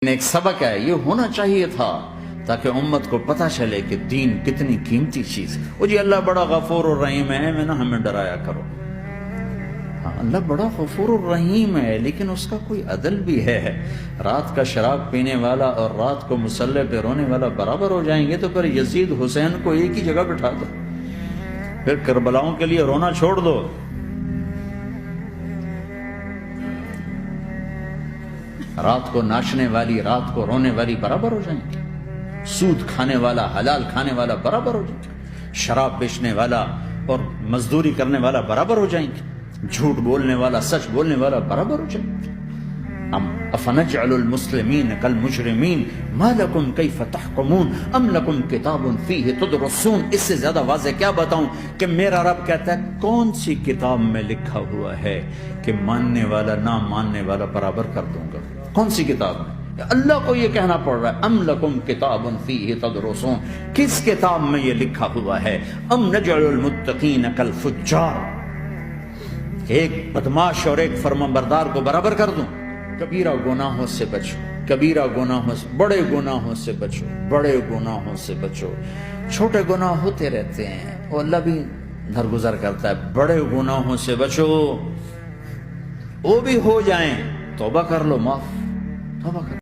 ایک سبق ہے، یہ ہونا چاہیے تھا تاکہ امت کو پتہ چلے کہ دین کتنی قیمتی چیز ہے۔ وہ جی اللہ بڑا غفور الرحیم ہے، میں نہ ہمیں ڈرایا کرو۔ ہاں اللہ بڑا غفور الرحیم ہے، لیکن اس کا کوئی عدل بھی ہے۔ رات کا شراب پینے والا اور رات کو مصلی پہ رونے والا برابر ہو جائیں گے تو پھر یزید حسین کو ایک ہی جگہ بٹھا دو، پھر کربلاؤں کے لیے رونا چھوڑ دو۔ رات کو ناچنے والی، رات کو رونے والی برابر ہو جائیں گے، سود کھانے والا، حلال کھانے والا برابر ہو جائیں گے، شراب بیچنے والا اور مزدوری کرنے والا برابر ہو جائیں گے، جھوٹ بولنے والا، سچ بولنے والا برابر ہو جائیں گے۔ افنجعل المسلمین کالمجرمین ما لکم کیف تحکمون ام لکم کتاب فیہ تدرسون۔ اس سے زیادہ واضح کیا بتاؤں کہ میرا رب کہتا ہے کون سی کتاب میں لکھا ہوا ہے کہ ماننے والا نہ ماننے والا برابر کر دوں گا؟ کون سی کتاب میں؟ اللہ کو یہ کہنا پڑ رہا ہے ام لکم کتاب فیہ تدرسون، کس کتاب میں یہ لکھا ہوا ہے؟ ام نجعل المتقین کالفجار، ایک بدماش اور ایک فرمانبردار کو برابر کر دوں؟ کبیرہ گناہوں سے بچو، کبیرہ گناہوں سے، بڑے گناہوں سے بچو، بڑے گناہوں سے بچو۔ چھوٹے گناہ ہوتے رہتے ہیں، وہ اللہ بھی درگزر کرتا ہے، بڑے گناہوں سے بچو، وہ بھی ہو جائیں توبہ کر لو، معاف توبہ کر